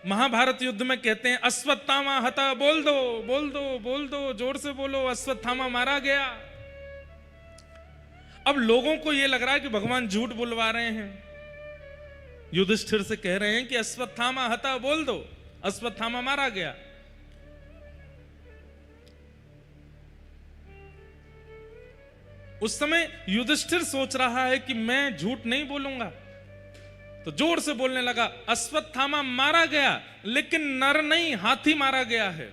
महाभारत युद्ध में कहते हैं अश्वत्थामा हता, बोल दो बोल दो बोल दो, जोर से बोलो, अश्वत्थामा मारा गया। अब लोगों को यह लग रहा है कि भगवान झूठ बुलवा रहे हैं, युधिष्ठिर से कह रहे हैं कि अश्वत्थामा हता, बोल दो, अश्वत्थामा मारा गया। उस समय युधिष्ठिर सोच रहा है कि मैं झूठ नहीं बोलूंगा, तो जोर से बोलने लगा अश्वत्थामा मारा गया, लेकिन नर नहीं, हाथी मारा गया है।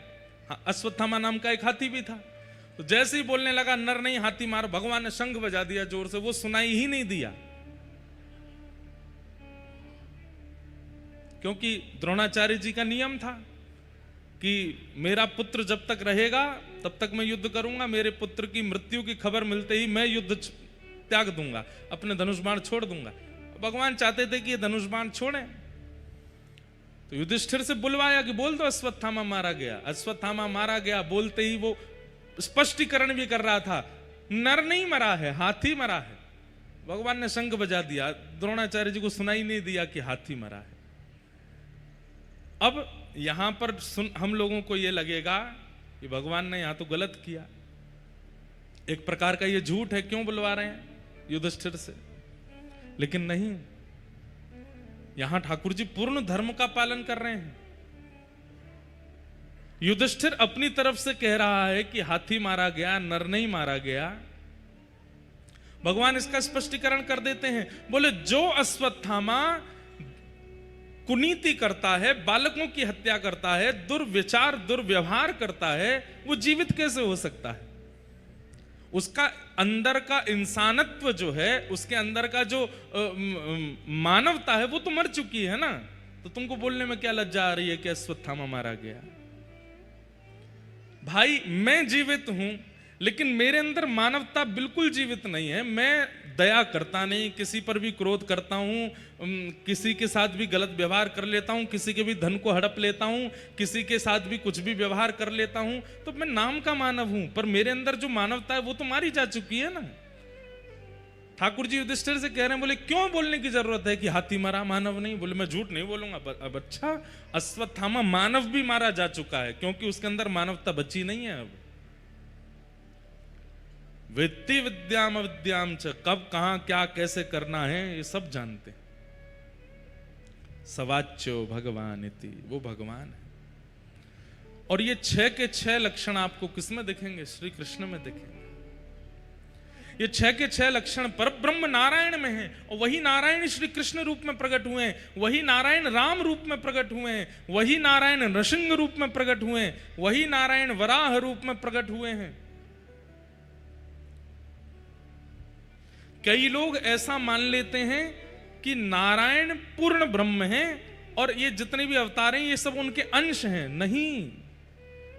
अश्वत्थामा नाम का एक हाथी भी था। तो जैसे ही बोलने लगा नर नहीं हाथी मार, भगवान ने शंख बजा दिया जोर से, वो सुनाई ही नहीं दिया। क्योंकि द्रोणाचार्य जी का नियम था कि मेरा पुत्र जब तक रहेगा तब तक मैं युद्ध करूंगा, मेरे पुत्र की मृत्यु की खबर मिलते ही मैं युद्ध त्याग दूंगा, अपने धनुष बाण छोड़ दूंगा। भगवान चाहते थे कि ये धनुष बाण छोड़े, तो युधिष्ठिर से बुलवाया कि बोल दो अश्वत्थामा मारा गया। अश्वत्थामा मारा गया बोलते ही वो स्पष्टीकरण भी कर रहा था, नर नहीं मरा है, हाथी मरा है। भगवान ने शंख बजा दिया, द्रोणाचार्य जी को सुनाई नहीं दिया कि हाथी मरा है। अब यहां पर हम लोगों को यह लगेगा कि भगवान ने यहां तो गलत किया, एक प्रकार का यह झूठ है, क्यों बुलवा रहे हैं युधिष्ठिर से। लेकिन नहीं, यहां ठाकुर जी पूर्ण धर्म का पालन कर रहे हैं। युधिष्ठिर अपनी तरफ से कह रहा है कि हाथी मारा गया, नर नहीं मारा गया। भगवान इसका स्पष्टीकरण कर देते हैं, बोले जो अश्वत्थामा कुनीति करता है, बालकों की हत्या करता है, दुर्विचार दुर्व्यवहार करता है, वो जीवित कैसे हो सकता है। उसका अंदर का इंसानत्व जो है, उसके अंदर का जो मानवता है, वो तो मर चुकी है ना। तो तुमको बोलने में क्या लज्जा आ रही है कि अश्वत्थामा मारा गया। भाई मैं जीवित हूं, लेकिन मेरे अंदर मानवता बिल्कुल जीवित नहीं है। मैं दया करता नहीं, किसी पर भी क्रोध करता हूं, किसी के साथ भी गलत व्यवहार कर लेता हूं, किसी के भी धन को हड़प लेता हूं, किसी के साथ भी कुछ भी व्यवहार कर लेता हूं। तो मैं नाम का मानव हूं, पर मेरे अंदर जो मानवता है वो तो मारी जा चुकी है ना। ठाकुर जी युधिष्ठिर से कह रहे हैं, बोले क्यों बोलने की जरूरत है कि हाथी मरा, मानव नहीं। बोले मैं झूठ नहीं बोलूंगा। अब अच्छा, अश्वत्थामा मानव भी मारा जा चुका है, क्योंकि उसके अंदर मानवता बची नहीं है। अब वेत्ति विद्याम अविद्याम च, कब कहां क्या कैसे करना है ये सब जानते हैं। सवाच्यो भगवान इति, वो भगवान है। और ये 6 के 6 लक्षण आपको किसमें दिखेंगे? श्री कृष्ण में दिखेंगे। ये 6 के 6 लक्षण परब्रह्म नारायण में हैं, और वही नारायण श्री कृष्ण रूप में प्रकट हुए हैं, वही नारायण राम रूप में प्रकट हुए हैं, वही नारायण नृसिंह रूप में प्रकट हुए हैं, वही नारायण वराह रूप में प्रकट हुए हैं। कई लोग ऐसा मान लेते हैं कि नारायण पूर्ण ब्रह्म हैं और ये जितने भी अवतार हैं ये सब उनके अंश हैं। नहीं,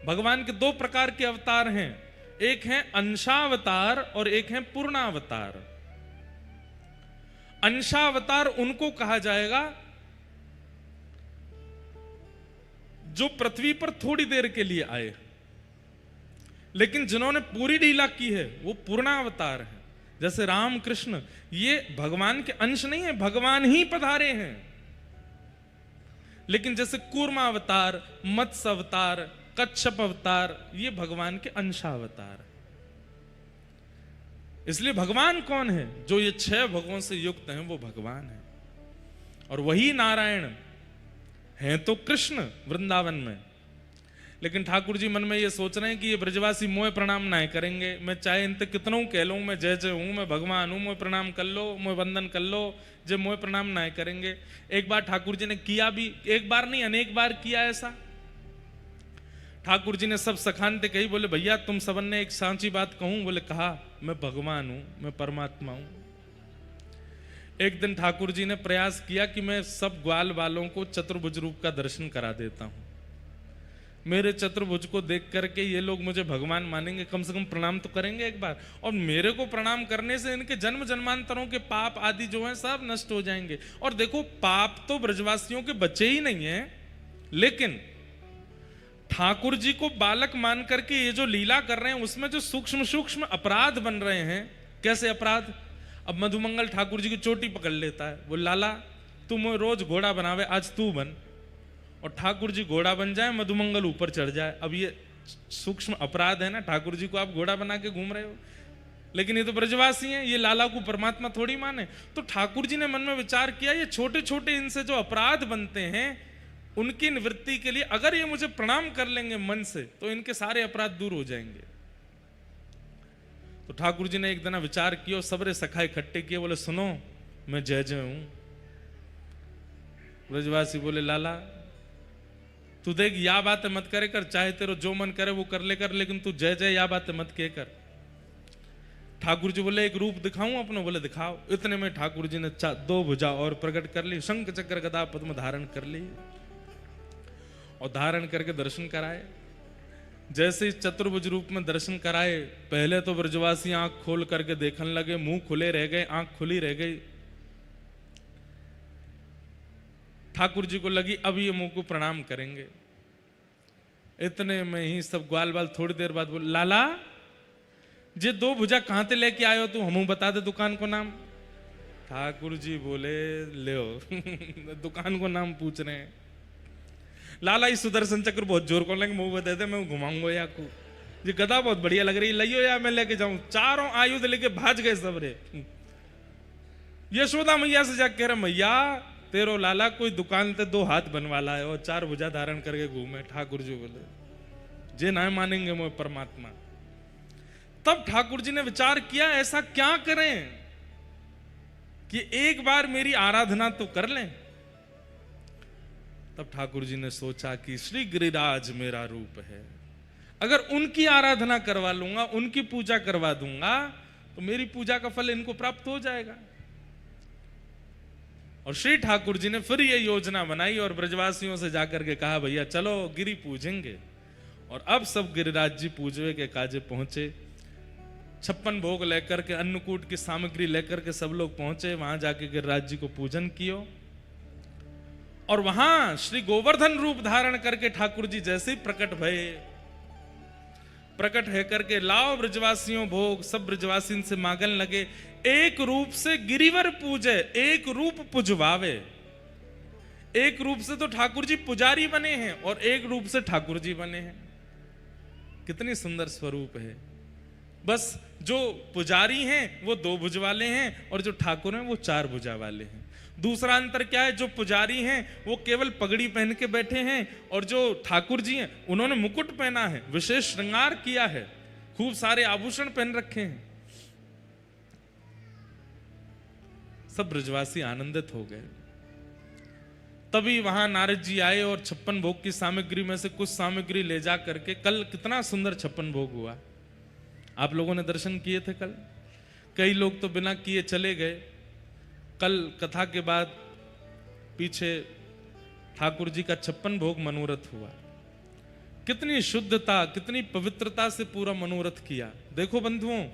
भगवान के 2 प्रकार के अवतार हैं, एक है अंशावतार और एक है पूर्णावतार। अंशावतार उनको कहा जाएगा जो पृथ्वी पर थोड़ी देर के लिए आए, लेकिन जिन्होंने पूरी लीला की है वो पूर्णावतार है। जैसे राम कृष्ण, ये भगवान के अंश नहीं है, भगवान ही पधारे हैं। लेकिन जैसे कूर्मावतार, मत्स्य अवतार, कच्छप अवतार, ये भगवान के अंशावतार। इसलिए भगवान कौन है? जो ये 6 भगवान से युक्त हैं वो भगवान है। और वही नारायण हैं तो कृष्ण वृंदावन में। लेकिन ठाकुर जी मन में ये सोच रहे हैं कि ये ब्रजवासी मोह प्रणाम ना करेंगे। मैं चाहे इन तक कितनों कह लूं मैं जय जय हूं, मैं भगवान हूं, मोह प्रणाम कर लो, मोह वंदन कर लो, जब मोह प्रणाम ना करेंगे। एक बार ठाकुर जी ने किया भी, एक बार नहीं अनेक बार किया ऐसा। ठाकुर जी ने सब सखानते कही, बोले भैया तुम सबन ने एक सांची बात कहूं। बोले कहा, मैं भगवान हूं, मैं परमात्मा हूं। एक दिन ठाकुर जी ने प्रयास किया कि मैं सब ग्वाल वालों को चतुर्भुज रूप का दर्शन करा देता हूं। मेरे चतुर्भुज को देख करके ये लोग मुझे भगवान मानेंगे, कम से कम प्रणाम तो करेंगे एक बार। और मेरे को प्रणाम करने से इनके जन्म जन्मांतरों के पाप आदि जो हैं सब नष्ट हो जाएंगे। और देखो, पाप तो ब्रजवासियों के बचे ही नहीं है, लेकिन ठाकुर जी को बालक मान करके ये जो लीला कर रहे हैं उसमें जो सूक्ष्म सूक्ष्म अपराध बन रहे हैं। कैसे अपराध? अब मधुमंगल ठाकुर जी की चोटी पकड़ लेता है, वो लाला तुम रोज घोड़ा बनावे, आज तू बन। और ठाकुर जी घोड़ा बन जाए, मधुमंगल ऊपर चढ़ जाए। अब ये सूक्ष्म अपराध है ना, ठाकुर जी को आप घोड़ा बना के घूम रहे हो, लेकिन ये तो ब्रजवासी हैं, ये लाला को परमात्मा थोड़ी माने। तो ठाकुर जी ने मन में विचार किया, ये छोटे छोटे इनसे जो अपराध बनते हैं उनकी निवृत्ति के लिए अगर ये मुझे प्रणाम कर लेंगे मन से तो इनके सारे अपराध दूर हो जाएंगे। तो ठाकुर जी ने एक दिन विचार किया, सबरे सखा इकट्ठे किए, बोले सुनो मैं जय जय हूं। ब्रजवासी बोले लाला तू देख या बातें मत करे कर, चाहे तेरो जो मन करे वो कर ले कर, लेकिन तू जय जय या बातें मत कह कर। ठाकुर जी बोले एक रूप दिखाऊं अपने? बोले दिखाओ। इतने में ठाकुर जी ने 2 भुजा और प्रकट कर ली, शंख चक्र गदा पद्म धारण कर ली और धारण करके दर्शन कराए। जैसे इस चतुर्भुज रूप में दर्शन कराए, पहले तो ब्रजवासी आंख खोल करके देखने लगे, मुंह खुले रह गए, आंख खुली रह गई। ठाकुर जी को लगी अब ये मुंह को प्रणाम करेंगे। इतने में ही सब ग्वाल बाल थोड़ी देर बाद बोले लाला जे 2 भुजा कहां से लेके आयो तू, हमू बता दे दुकान को नाम। ठाकुर जी बोले ले दुकान को नाम पूछ रहे हैं। लाला इस सुदर्शन चक्र बहुत जोर को लेंगे, मुंह बता दे मैं घुमाऊंगा या को, ये गदा बहुत बढ़िया लग रही, लियो या मैं लेके जाऊं। चारों आयुध लेके भाज गए सब रे। यशोदा मैया से जाके कह रहे मैया तेरो लाला कोई दुकान से 2 हाथ बनवाला है और 4 भुजा धारण करके घूमे। ठाकुर जी बोले जे ना मानेंगे मोह परमात्मा। तब ठाकुर जी ने विचार किया ऐसा क्या करें कि एक बार मेरी आराधना तो कर लें। तब ठाकुर जी ने सोचा कि श्री गिरिराज मेरा रूप है, अगर उनकी आराधना करवा लूंगा, उनकी पूजा करवा दूंगा तो मेरी पूजा का फल इनको प्राप्त हो जाएगा। और श्री ठाकुर जी ने फिर ये योजना बनाई और ब्रजवासियों से जाकर के कहा भैया चलो गिरी पूजेंगे। और अब सब गिरिराज जी पूजवे के काजे पहुंचे। 56 भोग लेकर के, अन्नकूट की सामग्री लेकर के सब लोग पहुंचे। वहां जाके गिरिराज जी को पूजन कियो और वहां श्री गोवर्धन रूप धारण करके ठाकुर जी जैसे ही प्रकट भये, प्रकट है करके लाओ ब्रजवासियों भोग, सब ब्रजवासी से मांगन लगे एक रूप से गिरिवर पूजे, एक रूप पुजवावे। एक रूप से तो ठाकुर जी पुजारी बने हैं और एक रूप से ठाकुर जी बने हैं। कितनी सुंदर स्वरूप है। बस जो पुजारी हैं वो 2 भुज वाले हैं और जो ठाकुर हैं वो 4 भुजा वाले हैं। दूसरा अंतर क्या है, जो पुजारी हैं वो केवल पगड़ी पहन के बैठे हैं और जो ठाकुर जी हैं उन्होंने मुकुट पहना है, विशेष श्रृंगार किया है, खूब सारे आभूषण पहन रखे हैं। सब ब्रजवासी आनंदित हो गए। तभी वहां नारद जी आए और 56 भोग की सामग्री में से कुछ सामग्री ले जा करके, कल कितना सुंदर 56 भोग हुआ, आप लोगों ने दर्शन किए थे कल। कई लोग तो बिना किए चले गए। कल कथा के बाद पीछे ठाकुर जी का 56 भोग मनोरथ हुआ। कितनी शुद्धता, कितनी पवित्रता से पूरा मनोरथ किया। देखो बंधुओं,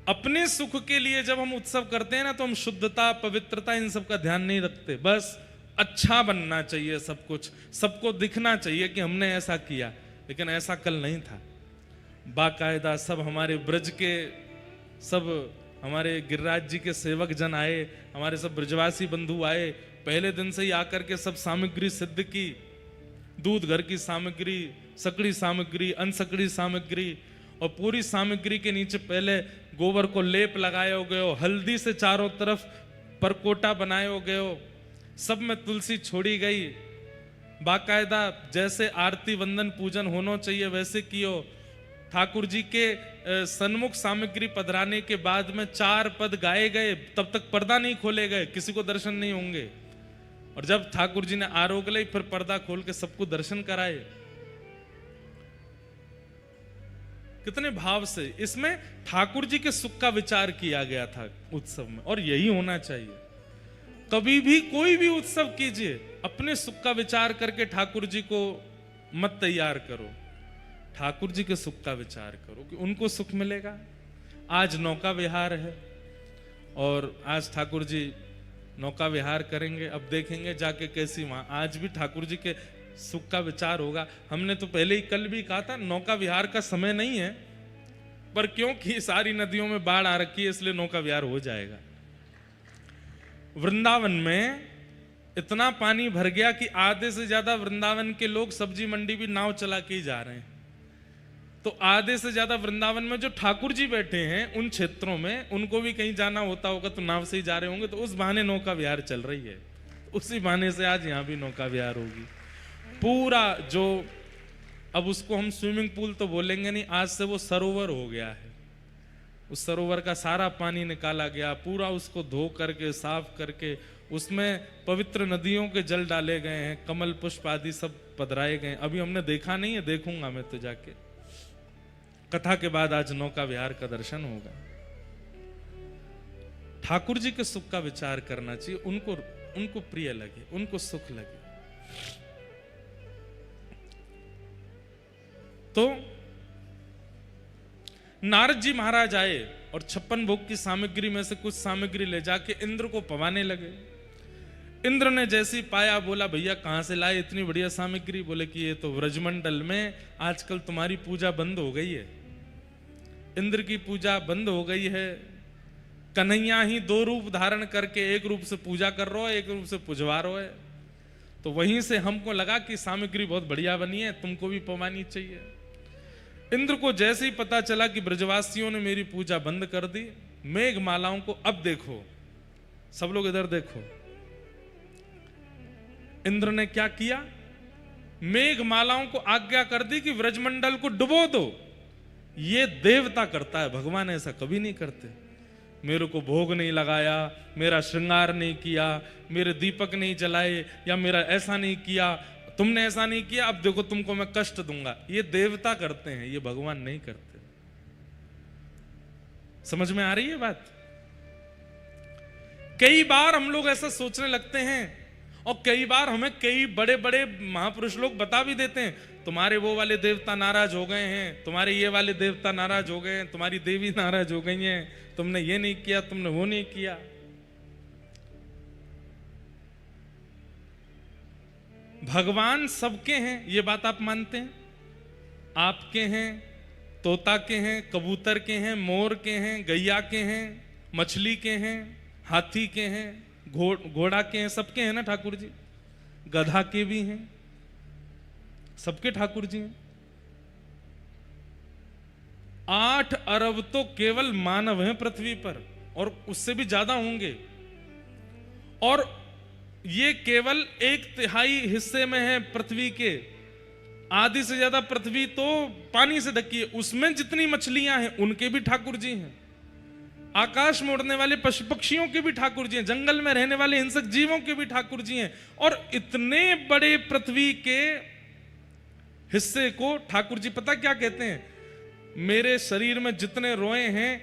अपने सुख के लिए जब हम उत्सव करते हैं ना तो हम शुद्धता, पवित्रता इन सब का ध्यान नहीं रखते। बस अच्छा बनना चाहिए, सब कुछ सबको दिखना चाहिए कि हमने ऐसा किया, लेकिन ऐसा कल नहीं था। बाकायदा सब हमारे ब्रज के, सब हमारे गिरिराज जी के सेवक जन आए, हमारे सब ब्रजवासी बंधु आए। पहले दिन से ही आकर के सब सामग्री सिद्ध की, दूध घर की सामग्री, सकड़ी सामग्री, अनसकड़ी सामग्री, और पूरी सामग्री के नीचे पहले गोबर को लेप लगाए गयो, हल्दी से चारों तरफ परकोटा बनाए गयो, सब में तुलसी छोड़ी गई। बाकायदा जैसे आरती वंदन पूजन होना चाहिए वैसे कियो। ठाकुर जी के सन्मुख सामग्री पधराने के बाद में 4 पद गाए गए, तब तक पर्दा नहीं खोले गए, किसी को दर्शन नहीं होंगे। और जब ठाकुर जी ने आरोग्य ली फिर पर्दा खोल के सबको दर्शन कराए। कितने भाव से इसमें ठाकुर जी के सुख का विचार किया गया था उत्सव में, और यही होना चाहिए। कभी भी कोई भी उत्सव कीजिए, अपने सुख का विचार करके ठाकुर जी को मत तैयार करो, ठाकुर जी के सुख का विचार करो कि उनको सुख मिलेगा। आज नौका विहार है और आज ठाकुर जी नौका विहार करेंगे। अब देखेंगे जाके कैसी वहां आज भी ठाकुर जी के सुख का विचार होगा। हमने तो पहले ही कल भी कहा था नौका विहार का समय नहीं है, पर क्योंकि सारी नदियों में बाढ़ आ रखी है इसलिए नौका विहार हो जाएगा। वृंदावन में इतना पानी भर गया कि आधे से ज्यादा वृंदावन के लोग सब्जी मंडी भी नाव चला के ही जा रहे हैं। तो आधे से ज्यादा वृंदावन में जो ठाकुर जी बैठे हैं उन क्षेत्रों में, उनको भी कहीं जाना होता होगा तो नाव से ही जा रहे होंगे, तो उस बहाने नौका विहार चल रही है। उसी बहाने से आज यहाँ भी नौका विहार होगी। पूरा जो, अब उसको हम स्विमिंग पूल तो बोलेंगे नहीं, आज से वो सरोवर हो गया है। उस सरोवर का सारा पानी निकाला गया, पूरा उसको धो करके साफ करके उसमें पवित्र नदियों के जल डाले गए हैं, कमल पुष्प आदि सब पधराए गए। अभी हमने देखा नहीं है, देखूंगा मैं तो जाके। कथा के बाद आज नौका विहार का दर्शन होगा। ठाकुर जी के सुख का विचार करना चाहिए, उनको प्रिय लगे, उनको सुख लगे। तो नारद जी महाराज आए और 56 भोग की सामग्री में से कुछ सामग्री ले जाके इंद्र को पवाने लगे। इंद्र ने जैसी पाया बोला, भैया कहां से लाए इतनी बढ़िया सामग्री? बोले कि ये तो व्रजमंडल में आजकल तुम्हारी पूजा बंद हो गई है, इंद्र की पूजा बंद हो गई है। कन्हैया ही 2 रूप धारण करके एक रूप से पूजा कर रहा है, एक रूप से पुजवा रहा है। तो वहीं से हमको लगा कि सामग्री बहुत बढ़िया बनी है, तुमको भी पवानी चाहिए। इंद्र को जैसे ही पता चला कि ब्रजवासियों ने मेरी पूजा बंद कर दी, मेघ मालाओं को, अब देखो सब लोग इधर देखो, इंद्र ने क्या किया? मेघ मालाओं को आज्ञा कर दी कि व्रजमंडल को डुबो दो। ये देवता करता है, भगवान ऐसा कभी नहीं करते। मेरे को भोग नहीं लगाया, मेरा श्रृंगार नहीं किया, मेरे दीपक नहीं जलाए, या मेरा ऐसा नहीं किया, तुमने ऐसा नहीं किया, अब देखो तुमको मैं कष्ट दूंगा। ये देवता करते हैं, ये भगवान नहीं करते। समझ में आ रही है बात? कई बार हम लोग ऐसा सोचने लगते हैं, और कई बार हमें कई बड़े बड़े महापुरुष लोग बता भी देते हैं, तुम्हारे वो वाले देवता नाराज हो गए हैं, तुम्हारे ये वाले देवता नाराज हो गए हैं, तुम्हारी देवी नाराज हो गई हैं, तुमने ये नहीं किया, तुमने वो नहीं किया। भगवान सबके हैं, ये बात आप मानते हैं? आपके हैं, तोता के हैं, कबूतर के हैं, मोर के हैं, गैया के हैं, मछली के हैं, हाथी के हैं, घोड़ा के हैं, सबके हैं ना ठाकुर जी। गधा के भी हैं, सबके ठाकुर जी हैं। 8 अरब तो केवल मानव हैं पृथ्वी पर, और उससे भी ज्यादा होंगे। और ये केवल 1/3 हिस्से में है पृथ्वी के। आधी से ज्यादा पृथ्वी तो पानी से ढकी है, उसमें जितनी मछलियां हैं उनके भी ठाकुर जी हैं। आकाश में उड़ने वाले पशु पक्षियों के भी ठाकुर जी हैं, जंगल में रहने वाले हिंसक जीवों के भी ठाकुर जी हैं। और इतने बड़े पृथ्वी के हिस्से को ठाकुर जी पता क्या कहते हैं? मेरे शरीर में जितने रोए हैं,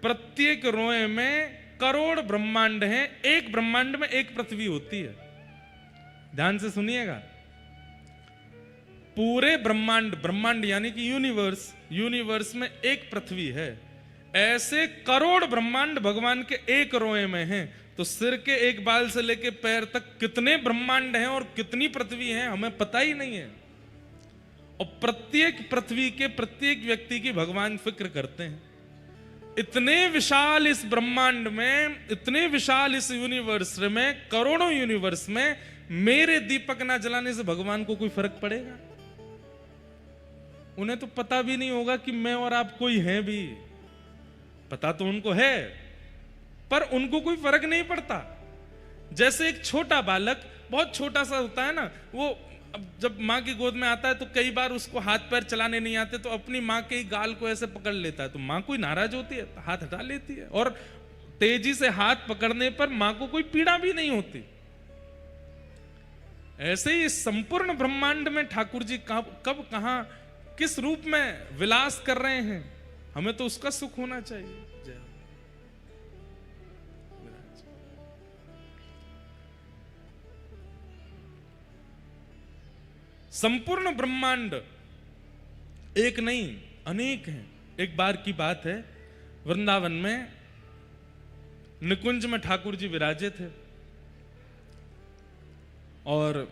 प्रत्येक रोए में करोड़ ब्रह्मांड हैं, एक ब्रह्मांड में एक पृथ्वी होती है। ध्यान से सुनिएगा, पूरे ब्रह्मांड, ब्रह्मांड यानी कि यूनिवर्स, यूनिवर्स में एक पृथ्वी है। ऐसे करोड़ ब्रह्मांड भगवान के एक रोए में हैं। तो सिर के एक बाल से लेके पैर तक कितने ब्रह्मांड हैं और कितनी पृथ्वी हैं हमें पता ही नहीं है। और प्रत्येक पृथ्वी के प्रत्येक व्यक्ति की भगवान फिक्र करते हैं। इतने विशाल इस ब्रह्मांड में, इतने विशाल इस यूनिवर्स में, करोड़ों यूनिवर्स में मेरे दीपक ना जलाने से भगवान को कोई फर्क पड़ेगा? उन्हें तो पता भी नहीं होगा कि मैं और आप कोई हैं भी। पता तो उनको है, पर उनको कोई फर्क नहीं पड़ता। जैसे एक छोटा बालक, बहुत छोटा सा होता है ना, वो अब जब माँ की गोद में आता है तो कई बार उसको हाथ पैर चलाने नहीं आते, तो अपनी माँ के ही गाल को ऐसे पकड़ लेता है। तो माँ कोई नाराज होती है तो हाथ हटा लेती है, और तेजी से हाथ पकड़ने पर माँ को कोई पीड़ा भी नहीं होती। ऐसे ही संपूर्ण ब्रह्मांड में ठाकुर जी कब कहां किस रूप में विलास कर रहे हैं, हमें तो उसका सुख होना चाहिए। जय संपूर्ण ब्रह्मांड एक नहीं अनेक हैं। एक बार की बात है, वृंदावन में निकुंज में ठाकुर जी विराजे थे, और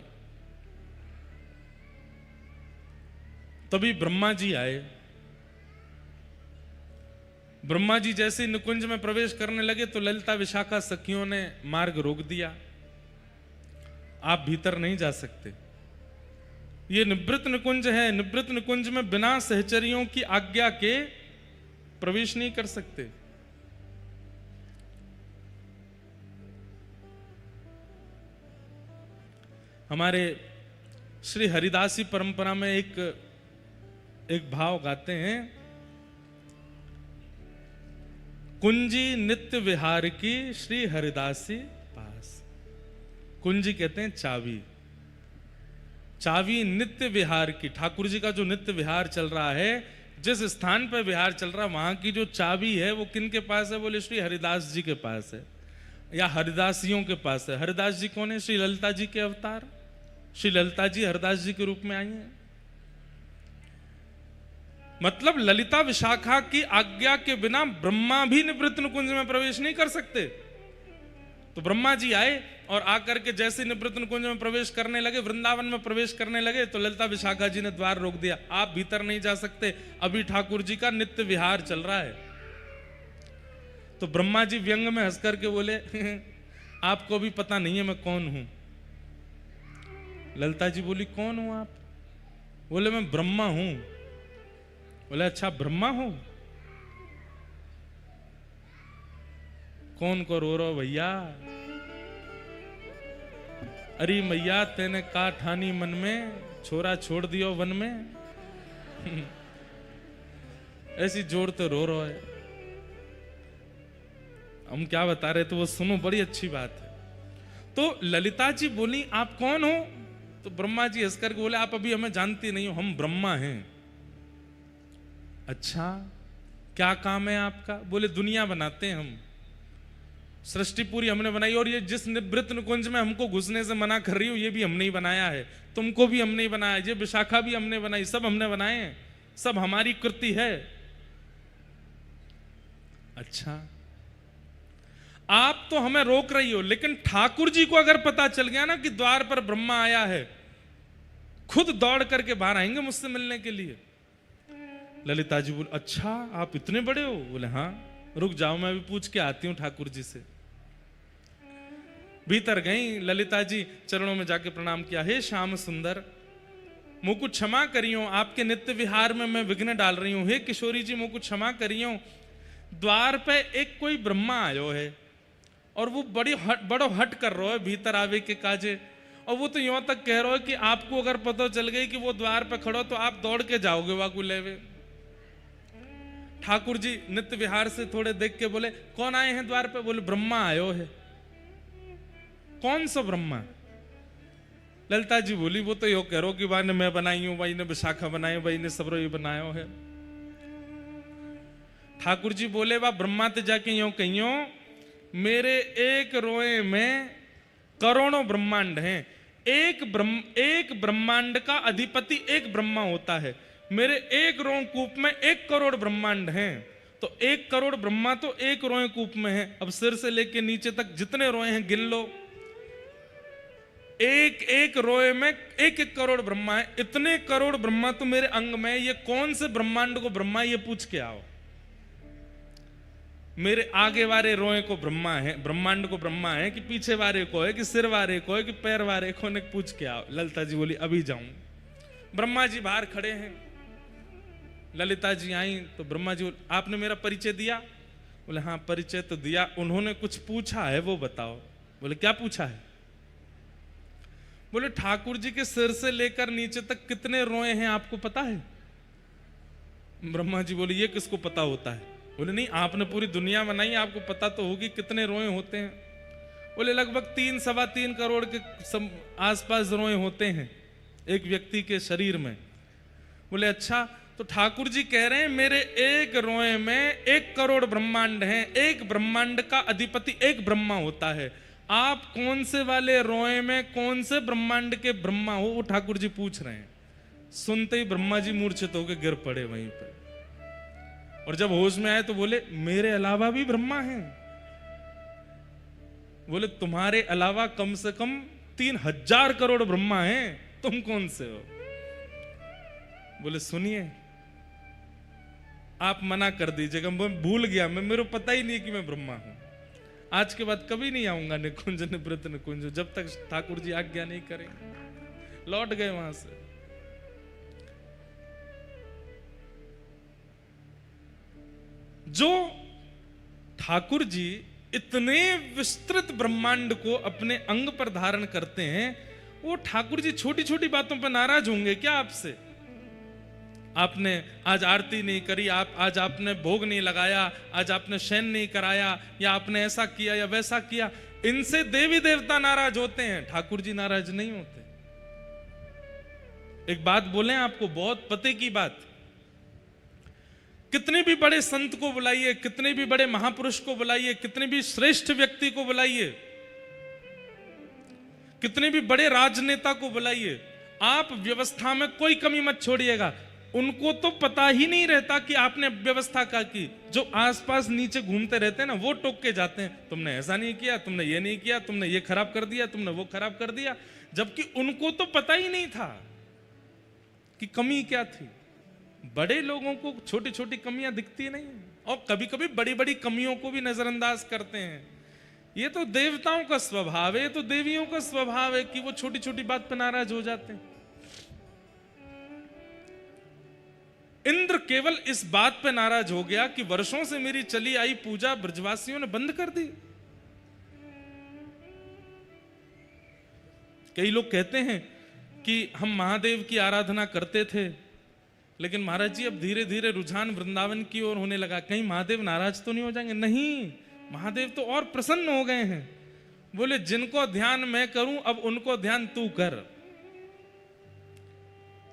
तभी ब्रह्मा जी आए। ब्रह्मा जी जैसे निकुंज में प्रवेश करने लगे तो ललिता विशाखा सखियों ने मार्ग रोक दिया। आप भीतर नहीं जा सकते। ये निवृत्त निकुंज है, निवृत्त निकुंज में बिना सहचरियों की आज्ञा के प्रवेश नहीं कर सकते। हमारे श्री हरिदासी परंपरा में एक भाव गाते हैं, कुंजी नित्य विहार की श्री हरिदासी पास। कुंजी कहते हैं चाबी, चाबी नित्य विहार की। ठाकुर जी का जो नित्य विहार चल रहा है, जिस स्थान पर विहार चल रहा है, वहां की जो चाबी है वो किन के पास है? बोले श्री हरिदास जी के पास है, या हरिदासियों के पास है। हरिदास जी कौन है? श्री ललिता जी के अवतार। श्री ललिता जी हरिदास जी के रूप में आई हैं। मतलब ललिता विशाखा की आज्ञा के बिना ब्रह्मा भी निवृत्त निकुंज में प्रवेश नहीं कर सकते। तो ब्रह्मा जी आए और आकर के जैसे निवृत्त निकुंज में प्रवेश करने लगे, वृंदावन में प्रवेश करने लगे, तो ललिता विशाखा जी ने द्वार रोक दिया, आप भीतर नहीं जा सकते, अभी ठाकुर जी का नित्य विहार चल रहा है। तो ब्रह्मा जी व्यंग में हंस करके बोले आपको भी पता नहीं है मैं कौन हूं। ललिता जी बोली कौन हूं आप? बोले मैं ब्रह्मा हूं। बोले अच्छा ब्रह्मा हो? कौन को रो रहो भैया? अरे मैया तेने का ठानी मन में, छोरा छोड़ दियो वन में। ऐसी जोर तो रो रहा है। हम क्या बता रहे थे वो सुनो, बड़ी अच्छी बात है। तो ललिता जी बोली आप कौन हो? तो ब्रह्मा जी हंस करके बोले आप अभी हमें जानती नहीं हो, हम ब्रह्मा हैं। अच्छा क्या काम है आपका? बोले दुनिया बनाते हैं हम, सृष्टि पूरी हमने बनाई, और ये जिस निवृत्त निकुंज में हमको घुसने से मना कर रही हो ये भी हमने ही बनाया है, तुमको भी हमने ही बनाया, ये विशाखा भी हमने बनाई, सब हमने बनाए हैं, सब हमारी कृति है। अच्छा आप तो हमें रोक रही हो, लेकिन ठाकुर जी को अगर पता चल गया ना कि द्वार पर ब्रह्मा आया है, खुद दौड़ करके बाहर आएंगे मुझसे मिलने के लिए। ललिता जी बोले अच्छा आप इतने बड़े हो? बोले हाँ, रुक जाओ मैं भी पूछ के आती हूं ठाकुर जी से। भीतर गई ललिता जी, चरणों में जाके प्रणाम किया, हे श्याम सुंदर मुझको क्षमा करियो, आपके नित्य विहार में मैं विघ्न डाल रही हूं। हे किशोरी जी मुझको क्षमा करियो, द्वार पे एक कोई ब्रह्मा आयो है और वो बड़ो हट कर रहा है भीतर आवे के काजे, और वो तो यूं तक कह रहा है कि आपको अगर पता चल गई कि वो द्वार पे खड़ो तो आप दौड़ के जाओगे वाकू लेवे। ठाकुर जी नित्य विहार से थोड़े देख के बोले कौन आए हैं द्वार पे? बोले ब्रह्मा आयो है। कौन सा ब्रह्मा? ललिता जी बोली वो तो यो कह रहा कि भाई ने मैं बनाई हूं, भाई ने विशाखा बनाई, भाई ने सबरो ये बनायो है। ठाकुर जी बोले वाह ब्रह्मा ते जाके यो कहियो, मेरे एक रोए में करोड़ों ब्रह्मांड हैं, एक ब्रह्मांड का अधिपति एक ब्रह्मा होता है, मेरे एक रोंकूप में 1 करोड़ ब्रह्मांड हैं, तो 1 करोड़ ब्रह्मा तो एक रोए कूप में है। अब सिर से लेके नीचे तक जितने रोए हैं गिन लो, एक रोए में 1 करोड़ ब्रह्मा है। इतने करोड़ ब्रह्मा तो मेरे अंग में, ये कौन से ब्रह्मांड को ब्रह्मा ये पूछ के आओ। मेरे आगे वाले रोए को ब्रह्मा है, ब्रह्मांड को ब्रह्मा है कि पीछे वाले को है कि सिर वाले को है कि पैर वाले को, ने पूछ के आओ। ललिता जी बोली अभी जाऊं। ब्रह्मा जी बाहर खड़े हैं, ललिता जी आई तो ब्रह्मा जी आपने मेरा परिचय दिया? बोले हाँ परिचय तो दिया, उन्होंने कुछ पूछा है वो बताओ। बोले क्या पूछा है? बोले ठाकुर जी के सिर से लेकर नीचे तक कितने रोए हैं आपको पता है? ब्रह्मा जी बोले ये किसको पता होता है? बोले नहीं आपने पूरी दुनिया बनाई, आपको पता तो होगी कितने रोए होते हैं। बोले लगभग 3-3.25 करोड़ के आसपास रोए होते हैं एक व्यक्ति के शरीर में। बोले अच्छा, तो ठाकुर जी कह रहे हैं मेरे एक रोए में 1 करोड़ ब्रह्मांड हैं, एक ब्रह्मांड का अधिपति एक ब्रह्मा होता है, आप कौन से वाले रोए में कौन से ब्रह्मांड के ब्रह्मा हो? वो ठाकुर जी पूछ रहे हैं। सुनते ही ब्रह्मा जी मूर्छित होकर गिर पड़े वहीं पर, और जब होश में आए तो बोले मेरे अलावा भी ब्रह्मा हैं। बोले तुम्हारे अलावा कम से कम 3000 करोड़ ब्रह्मा हैं, तुम कौन से हो? बोले सुनिए आप मना कर दीजिएगा, मैं भूल गया, मेरे को पता ही नहीं कि मैं ब्रह्मा हूं, आज के बाद कभी नहीं आऊंगा निकुंज निवृत्त निकुंज, जब तक ठाकुर जी आज्ञा नहीं करेंगे। लौट गए वहां से। जो ठाकुर जी इतने विस्तृत ब्रह्मांड को अपने अंग पर धारण करते हैं, वो ठाकुर जी छोटी छोटी बातों पर नाराज होंगे क्या आपसे? आपने आज आरती नहीं करी, आज आपने भोग नहीं लगाया, आज आपने शयन नहीं कराया, या आपने ऐसा किया या वैसा किया। इनसे देवी देवता नाराज होते हैं, ठाकुर जी नाराज नहीं होते। एक बात बोलें आपको, बहुत पते की बात, कितने भी बड़े संत को बुलाइए, कितने भी बड़े महापुरुष को बुलाइए, कितने भी श्रेष्ठ व्यक्ति को बुलाइए, कितने भी बड़े राजनेता को बुलाइए, आप व्यवस्था में कोई कमी मत छोड़िएगा। उनको तो पता ही नहीं रहता कि आपने व्यवस्था क्या की। जो आसपास नीचे घूमते रहते हैं ना, वो टोक के जाते हैं, तुमने ऐसा नहीं किया, तुमने ये नहीं किया, तुमने ये खराब कर दिया, तुमने वो खराब कर दिया, जबकि उनको तो पता ही नहीं था कि कमी क्या थी। बड़े लोगों को छोटी छोटी कमियां दिखती नहीं, और कभी कभी बड़ी बड़ी कमियों को भी नजरअंदाज करते हैं। ये तो देवताओं का स्वभाव है, ये तो देवियों का स्वभाव है कि वो छोटी छोटी बात पर नाराज हो जाते हैं। इंद्र केवल इस बात पे नाराज हो गया कि वर्षों से मेरी चली आई पूजा ब्रजवासियों ने बंद कर दी। कई लोग कहते हैं कि हम महादेव की आराधना करते थे, लेकिन महाराज जी अब धीरे धीरे रुझान वृंदावन की ओर होने लगा, कहीं महादेव नाराज तो नहीं हो जाएंगे? नहीं, महादेव तो और प्रसन्न हो गए हैं। बोले जिनको ध्यान मैं करूं, अब उनको ध्यान तू कर।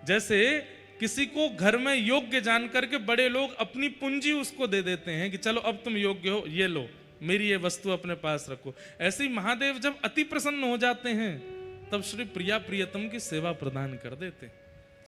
जैसे किसी को घर में योग्य जान करके बड़े लोग अपनी पूंजी उसको दे देते हैं कि चलो अब तुम योग्य हो, ये लो, मेरी ये वस्तु अपने पास रखो। ऐसे ही महादेव जब अति प्रसन्न हो जाते हैं, तब श्री प्रिया प्रियतम की सेवा प्रदान कर देते हैं।